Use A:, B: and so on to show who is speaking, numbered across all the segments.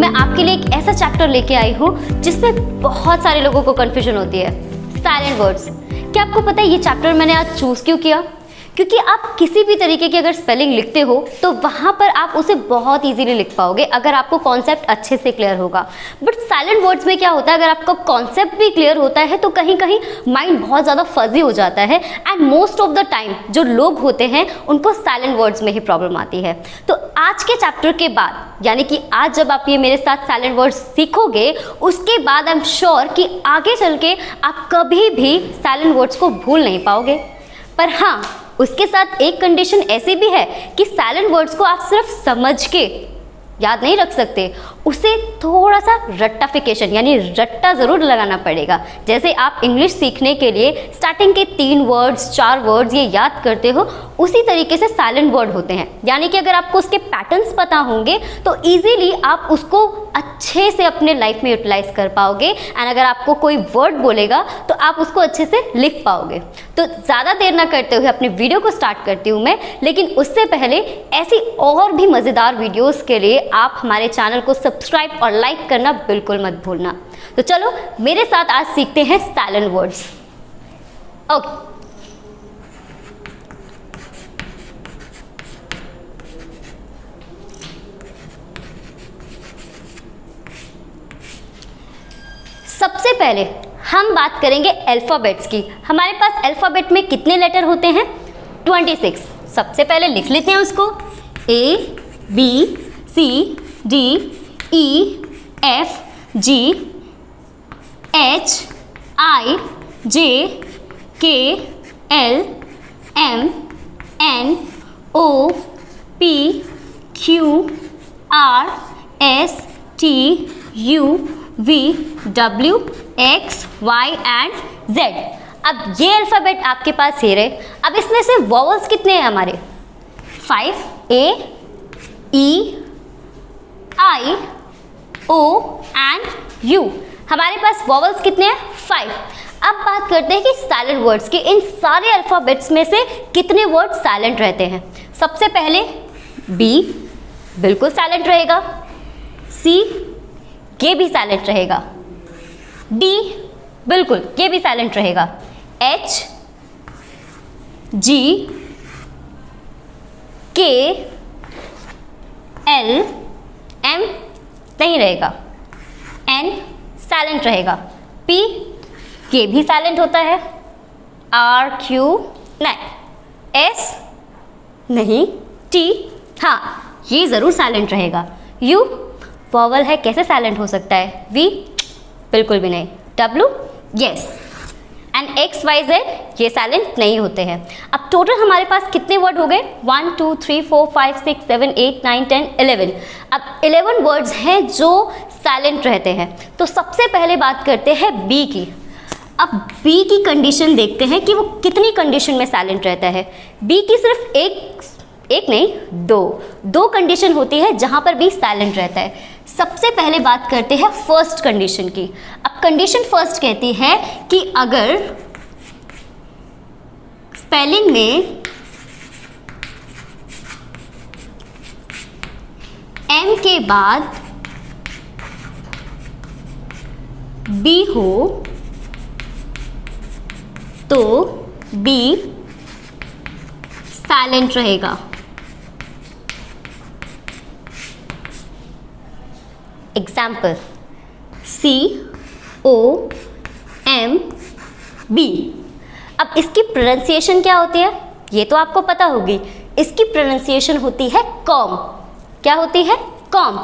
A: मैं आपके लिए एक ऐसा चैप्टर लेके आई हूँ जिसमें बहुत सारे लोगों को कन्फ्यूजन होती है, साइलेंट वर्ड्स। क्या आपको पता है ये चैप्टर मैंने आज चूज़ क्यों किया? क्योंकि आप किसी भी तरीके की अगर स्पेलिंग लिखते हो तो वहाँ पर आप उसे बहुत इजीली लिख पाओगे अगर आपको कॉन्सेप्ट अच्छे से क्लियर होगा। बट साइलेंट वर्ड्स में क्या होता है, अगर आपका कॉन्सेप्ट भी क्लियर होता है तो कहीं कहीं माइंड बहुत ज़्यादा फजी हो जाता है and most of the time जो लोग होते हैं उनको साइलेंट वर्ड्स में ही प्रॉब्लम आती है। तो आज के चैप्टर के बाद, यानी कि आज जब आप ये मेरे साथ साइलेंट वर्ड्स सीखोगे उसके बाद आई एम श्योर कि आगे चल के आप कभी भी साइलेंट वर्ड्स को भूल नहीं पाओगे। पर हाँ, उसके साथ एक कंडीशन ऐसी भी है कि साइलेंट वर्ड्स को आप सिर्फ समझ के याद नहीं रख सकते, उसे थोड़ा सा रट्टाफिकेशन यानी रट्टा ज़रूर लगाना पड़ेगा। जैसे आप इंग्लिश सीखने के लिए स्टार्टिंग के 3 वर्ड्स 4 वर्ड्स ये याद करते हो, उसी तरीके से साइलेंट वर्ड होते हैं। यानी कि अगर आपको उसके पैटर्न्स पता होंगे तो इजीली आप उसको अच्छे से अपने लाइफ में यूटिलाइज कर पाओगे एंड अगर आपको कोई वर्ड बोलेगा तो आप उसको अच्छे से लिख पाओगे। तो ज़्यादा देर ना करते हुए अपने वीडियो को स्टार्ट करती हूँ मैं, लेकिन उससे पहले ऐसी और भी मज़ेदार वीडियोस के लिए आप हमारे चैनल को सब्सक्राइब और लाइक करना बिल्कुल मत भूलना। तो चलो मेरे साथ आज सीखते हैं साइलेंट वर्ड्स। ओके, सबसे पहले हम बात करेंगे अल्फ़ाबेट्स की। हमारे पास अल्फ़ाबेट में कितने लेटर होते हैं? 26। सबसे पहले लिख लेते हैं उसको। A B C D E F G H I J K L M N O P Q R S T U V W X Y and Z। अब ये अल्फ़ाबेट आपके पास ये रहे। अब इसमें से वॉवल्स कितने हैं हमारे? 5। A E I O and U। हमारे पास वॉवल्स कितने हैं? 5। अब बात करते हैं कि साइलेंट वर्ड्स के। इन सारे अल्फ़ाबेट्स में से कितने वर्ड साइलेंट रहते हैं? सबसे पहले B बिल्कुल साइलेंट रहेगा, C ये भी साइलेंट रहेगा, D बिल्कुल ये भी साइलेंट रहेगा, H G K L M नहीं रहेगा, N साइलेंट रहेगा, P ये भी साइलेंट होता है, R Q नहीं, S नहीं, T हाँ ये ज़रूर साइलेंट रहेगा, U वॉवल है कैसे साइलेंट हो सकता है, V बिल्कुल भी नहीं, W yes and X Y Z ये साइलेंट नहीं होते हैं। अब टोटल हमारे पास कितने वर्ड हो गए? 1 2 3 4 5 6 7 8 9 10 11। अब 11 वर्ड्स हैं जो साइलेंट रहते हैं। तो सबसे पहले बात करते हैं B की। अब B की कंडीशन देखते हैं कि वो कितनी कंडीशन में साइलेंट रहता है। B की सिर्फ एक नहीं दो कंडीशन होती है जहां पर भी साइलेंट रहता है। सबसे पहले बात करते हैं फर्स्ट कंडीशन की। अब कंडीशन फर्स्ट कहती है कि अगर स्पेलिंग में M के बाद B हो तो B साइलेंट रहेगा। Example C O M B। अब इसकी प्रोनाउंसिएशन क्या होती है ये तो आपको पता होगी। इसकी प्रोनाउंसिएशन होती है कॉम। क्या होती है? कॉम।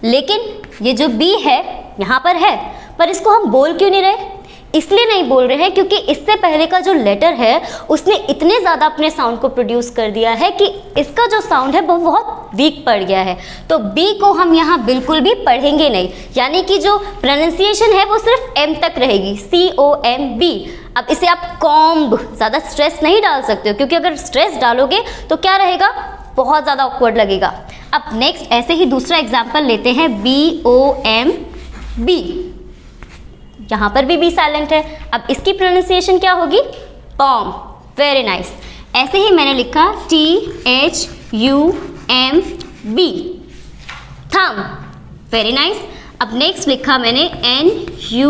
A: लेकिन ये जो B है यहाँ पर है, पर इसको हम बोल क्यों नहीं रहे? इसलिए नहीं बोल रहे हैं क्योंकि इससे पहले का जो लेटर है उसने इतने ज़्यादा अपने साउंड को प्रोड्यूस कर दिया है कि इसका जो साउंड है वो बहुत वीक पड़ गया है। तो B को हम यहाँ बिल्कुल भी पढ़ेंगे नहीं, यानी कि जो प्रोनाउंसिएशन है वो सिर्फ M तक रहेगी, COMB। अब इसे आप कॉम्ब, ज़्यादा स्ट्रेस नहीं डाल सकते हो क्योंकि अगर स्ट्रेस डालोगे तो क्या रहेगा? बहुत ज़्यादा ऑकवर्ड लगेगा। अब नेक्स्ट ऐसे ही दूसरा एग्जाम्पल लेते हैं BOMB। यहाँ पर भी साइलेंट है। अब इसकी प्रोनाउंसिएशन क्या होगी? पॉम। Very nice. ऐसे ही मैंने लिखा THUMB, थम। Very nice. अब नेक्स्ट लिखा मैंने N U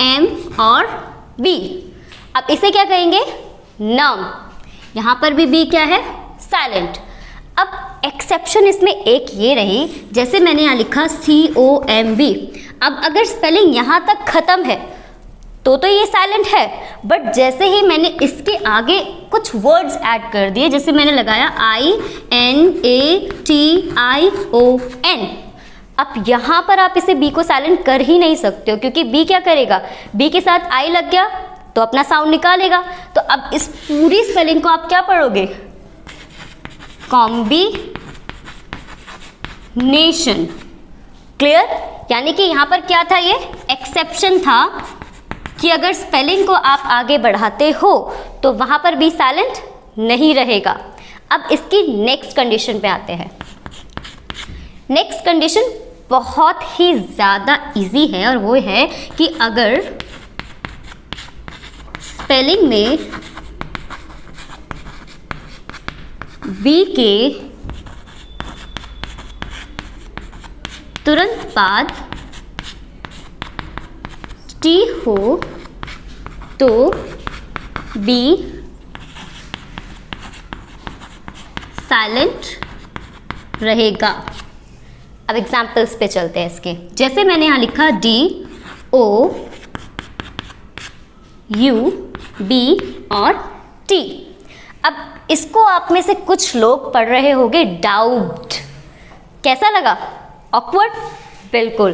A: M और B। अब इसे क्या कहेंगे? नम। यहाँ पर भी B क्या है? साइलेंट। अब एक्सेप्शन इसमें एक ये रही, जैसे मैंने यहाँ लिखा COMB। अब अगर स्पेलिंग यहाँ तक खत्म है तो ये साइलेंट है, बट जैसे ही मैंने इसके आगे कुछ वर्ड्स ऐड कर दिए, जैसे मैंने लगाया INATION, अब यहाँ पर आप इसे B को साइलेंट कर ही नहीं सकते हो, क्योंकि B क्या करेगा? B के साथ I लग गया तो अपना साउंड निकालेगा। तो अब इस पूरी स्पेलिंग को आप क्या पढ़ोगे? कॉम्बिनेशन। क्लियर? यानी कि यहाँ पर क्या था? ये एक्सेप्शन था कि अगर स्पेलिंग को आप आगे बढ़ाते हो तो वहाँ पर भी साइलेंट नहीं रहेगा। अब इसकी नेक्स्ट कंडीशन पे आते हैं। नेक्स्ट कंडीशन बहुत ही ज़्यादा इजी है और वो है कि अगर स्पेलिंग में बी के तुरंत बाद टी हो तो बी साइलेंट रहेगा। अब एग्जाम्पल्स पे चलते हैं इसके। जैसे मैंने यहाँ लिखा DOUB और T। अब इसको आप में से कुछ लोग पढ़ रहे होंगे डाउट। कैसा लगा? ऑकवर्ड? बिल्कुल,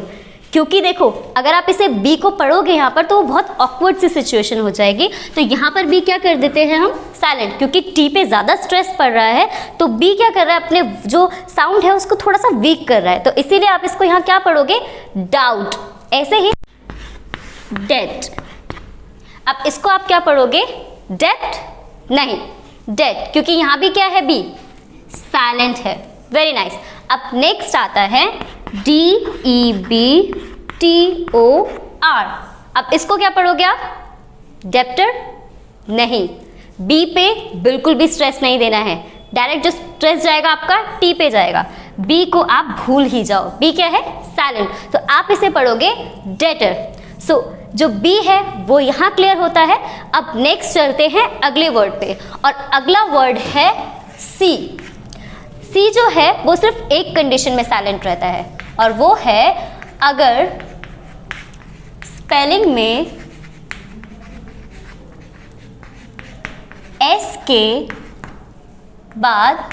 A: क्योंकि देखो अगर आप इसे बी को पढ़ोगे यहाँ पर तो वो बहुत ऑकवर्ड सी सिचुएशन हो जाएगी। तो यहाँ पर बी क्या कर देते हैं हम? साइलेंट, क्योंकि टी पे ज़्यादा स्ट्रेस पड़ रहा है तो बी क्या कर रहा है? अपने जो साउंड है उसको थोड़ा सा वीक कर रहा है, तो इसीलिए आप इसको यहाँ क्या पढ़ोगे? डाउट। ऐसे ही डेट। अब इसको आप क्या पढ़ोगे? डेप्ट? नहीं, डेट, क्योंकि यहाँ भी क्या है? बी साइलेंट है। Very nice. अब नेक्स्ट आता है DEBTOR। अब इसको क्या पढ़ोगे आप? डेप्टर? नहीं, बी पे बिल्कुल भी स्ट्रेस नहीं देना है, डायरेक्ट जो स्ट्रेस जाएगा आपका टी पे जाएगा। बी को आप भूल ही जाओ, बी क्या है? साइलेंट, तो आप इसे पढ़ोगे डेटर। सो जो बी है वो यहाँ क्लियर होता है। अब नेक्स्ट चलते हैं अगले वर्ड पे, और अगला वर्ड है सी। सी जो है वो सिर्फ एक कंडीशन में साइलेंट रहता है, और वो है अगर स्पेलिंग में एस के बाद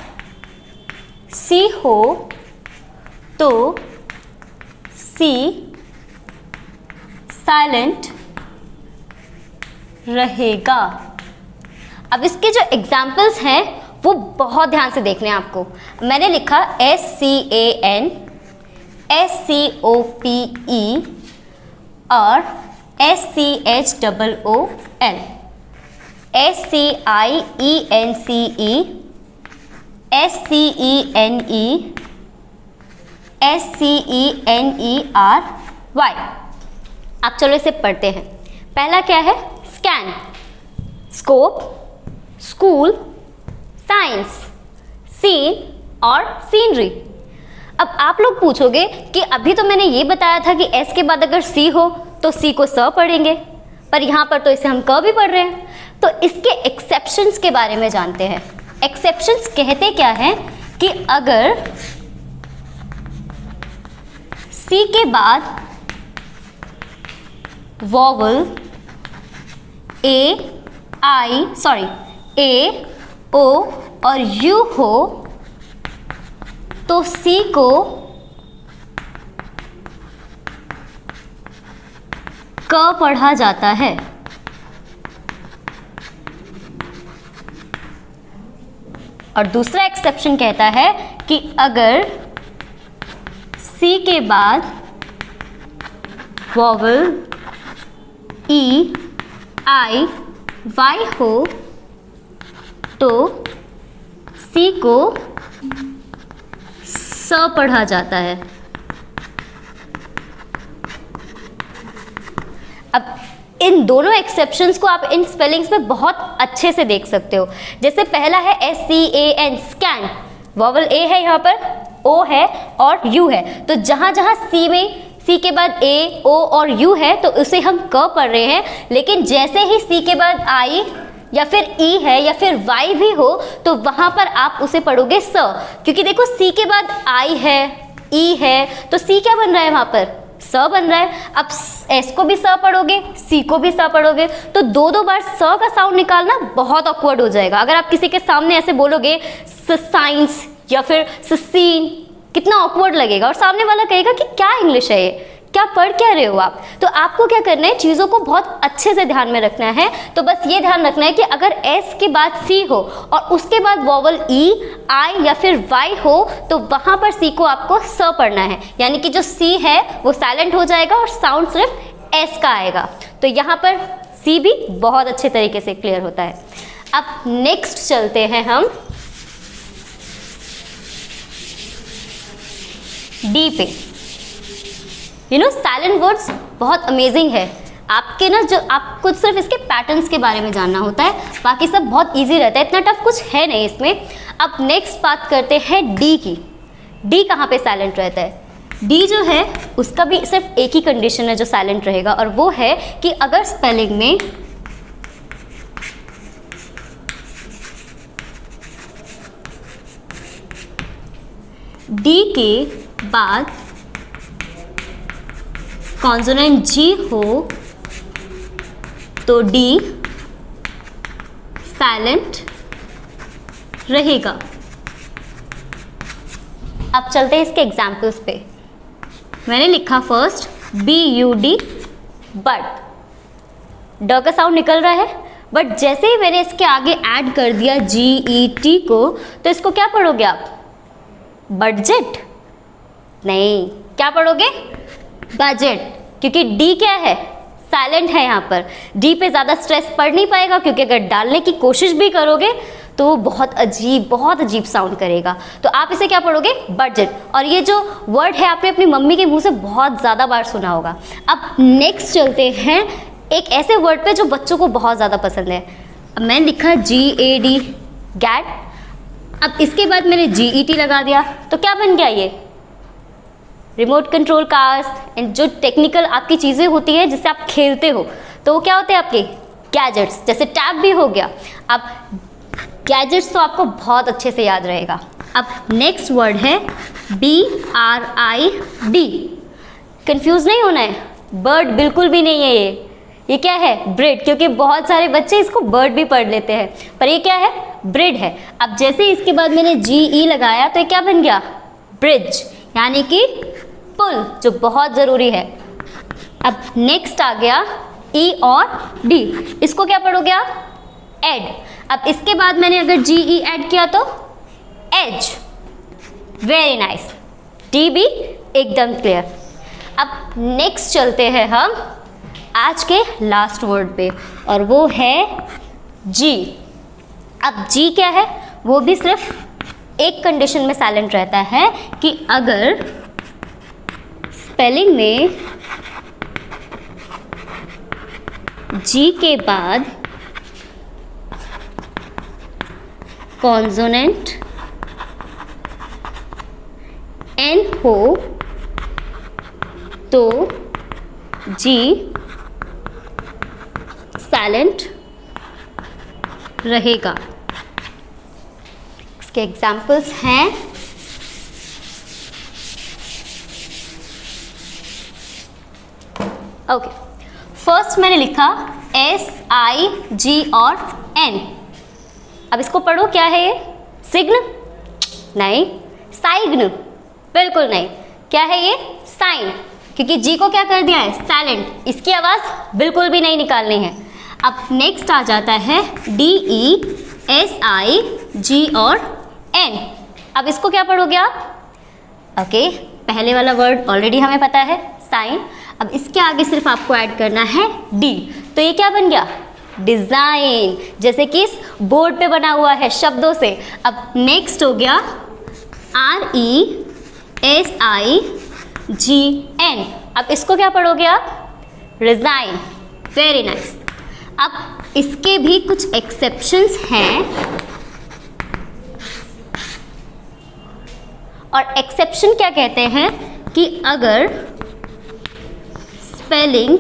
A: सी हो तो सी साइलेंट रहेगा। अब इसके जो एग्जाम्पल्स हैं वो बहुत ध्यान से देखने हैं आपको। मैंने लिखा SCAN, SCOPE और SCHOOL, SCIENCE, SCENE, SCENERY। आप चलो इसे पढ़ते हैं। पहला क्या है? Scan, scope, school, science, scene और सीनरी। अब आप लोग पूछोगे कि अभी तो मैंने ये बताया था कि एस के बाद अगर सी हो तो सी को स पढ़ेंगे, पर यहाँ पर तो इसे हम क भी पढ़ रहे हैं। तो इसके एक्सेप्शंस के बारे में जानते हैं। एक्सेप्शंस कहते क्या हैं कि अगर सी के बाद वॉवल ए ओ और यू हो तो सी को क पढ़ा जाता है। और दूसरा एक्सेप्शन कहता है कि अगर सी के बाद वॉवल ई आई वाई हो तो सी को स पढ़ा जाता है। अब इन दोनों एक्सेप्शंस को आप इन स्पेलिंग्स में बहुत अच्छे से देख सकते हो। जैसे पहला है SCAN, स्कैन, वॉवल ए है यहाँ पर, ओ है और यू है, तो जहाँ जहाँ सी में सी के बाद ए, ओ और यू है तो उसे हम क पढ़ रहे हैं, लेकिन जैसे ही सी के बाद आई या फिर ई है या फिर वाई भी हो तो वहाँ पर आप उसे पढ़ोगे स, क्योंकि देखो सी के बाद आई है, ई है, तो सी क्या बन रहा है वहाँ पर, स बन रहा है। अब एस को भी स पढ़ोगे, सी को भी स पढ़ोगे, तो दो दो बार स का साउंड निकालना बहुत ऑकवर्ड हो जाएगा। अगर आप किसी के सामने ऐसे बोलोगे साइंस या फिर सीन, कितना ऑकवर्ड लगेगा और सामने वाला कहेगा कि क्या इंग्लिश है ये, क्या पढ़ क्या रहे हो आप। तो आपको क्या करना है, चीज़ों को बहुत अच्छे से ध्यान में रखना है। तो बस ये ध्यान रखना है कि अगर एस के बाद सी हो और उसके बाद वॉवल ई, आई या फिर वाई हो तो वहाँ पर सी को आपको स पढ़ना है, यानी कि जो सी है वो साइलेंट हो जाएगा और साउंड सिर्फ एस का आएगा। तो यहाँ पर सी भी बहुत अच्छे तरीके से क्लियर होता है। अब नेक्स्ट चलते हैं हम डी पे। साइलेंट वर्ड्स बहुत अमेजिंग है। आपके ना जो आपको सिर्फ इसके पैटर्न्स के बारे में जानना होता है, बाकी सब बहुत इजी रहता है, इतना टफ कुछ है नहीं इसमें। अब नेक्स्ट बात करते हैं डी की। डी कहाँ पे साइलेंट रहता है? डी जो है उसका भी सिर्फ एक ही कंडीशन है जो साइलेंट रहेगा, और वो है कि अगर स्पेलिंग में डी के बाद कॉन्सोनेंट जी हो तो डी साइलेंट रहेगा। अब चलते हैं इसके एग्जाम्पल्स पे। मैंने लिखा फर्स्ट BUD, बट ड का साउंड निकल रहा है, बट जैसे ही मैंने इसके आगे ऐड कर दिया GET को तो इसको क्या पढ़ोगे आप? बजट? नहीं, क्या पढ़ोगे? बजट, क्योंकि डी क्या है? साइलेंट है। यहाँ पर डी पे ज़्यादा स्ट्रेस पड़ नहीं पाएगा, क्योंकि अगर डालने की कोशिश भी करोगे तो वो बहुत अजीब साउंड करेगा। तो आप इसे क्या पढ़ोगे? बजट। और ये जो वर्ड है आपने अपनी मम्मी के मुंह से बहुत ज़्यादा बार सुना होगा। अब नेक्स्ट चलते हैं एक ऐसे वर्ड पे जो बच्चों को बहुत ज़्यादा पसंद है। अब मैंने लिखा GAD, गैट। अब इसके बाद मैंने GET लगा दिया तो क्या बन गया? ये रिमोट कंट्रोल कार्स एंड जो टेक्निकल आपकी चीज़ें होती हैं जिससे आप खेलते हो, तो वो क्या होते हैं आपके? गैजेट्स। जैसे टैब भी हो गया। अब गैजेट्स तो आपको बहुत अच्छे से याद रहेगा। अब नेक्स्ट वर्ड है BRID। कंफ्यूज नहीं होना है, बर्ड बिल्कुल भी नहीं है ये क्या है? ब्रिड, क्योंकि बहुत सारे बच्चे इसको बर्ड भी पढ़ लेते हैं, पर ये क्या है? ब्रिड है। अब जैसे ही इसके बाद मैंने GE लगाया तो ये क्या बन गया? ब्रिज, यानी कि पुल, जो बहुत ज़रूरी है। अब नेक्स्ट आ गया E और D, इसको क्या पढ़ोगे आप? एड। अब इसके बाद मैंने अगर GE ऐड किया तो एज। Very nice. D भी एकदम क्लियर। अब नेक्स्ट चलते हैं हम आज के लास्ट वर्ड पे, और वो है G। अब G क्या है? वो भी सिर्फ एक कंडीशन में साइलेंट रहता है कि अगर स्पेलिंग में G के बाद कॉन्सोनेंट N हो तो G साइलेंट रहेगा। इसके एग्जाम्पल्स हैं ओके। फर्स्ट मैंने लिखा SIG और N। अब इसको पढ़ो, क्या है ये? सिग्न? नहीं। साइग्न? बिल्कुल नहीं। क्या है ये? साइन, क्योंकि जी को क्या कर दिया है? साइलेंट। इसकी आवाज़ बिल्कुल भी नहीं निकालनी है। अब नेक्स्ट आ जाता है DESIG और N। अब इसको क्या पढ़ोगे आप? ओके, पहले वाला वर्ड ऑलरेडी हमें पता है, साइन। अब इसके आगे सिर्फ आपको ऐड करना है D, तो ये क्या बन गया? डिज़ाइन, जैसे कि इस बोर्ड पे बना हुआ है शब्दों से। अब नेक्स्ट हो गया RESIGN। अब इसको क्या पढ़ोगे आप? रिज़ाइन। Very nice. अब इसके भी कुछ एक्सेप्शंस हैं और एक्सेप्शन क्या कहते हैं कि अगर स्पेलिंग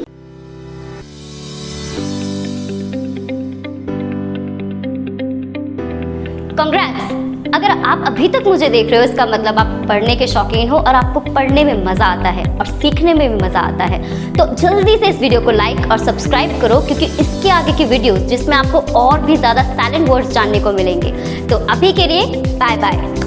A: कांग्रेट्स, अगर आप अभी तक मुझे देख रहे हो इसका मतलब आप पढ़ने के शौकीन हो और आपको पढ़ने में मजा आता है और सीखने में भी मजा आता है। तो जल्दी से इस वीडियो को लाइक और सब्सक्राइब करो, क्योंकि इसके आगे की वीडियोस जिसमें आपको और भी ज्यादा साइलेंट वर्ड्स जानने को मिलेंगे। तो अभी के लिए बाय बाय।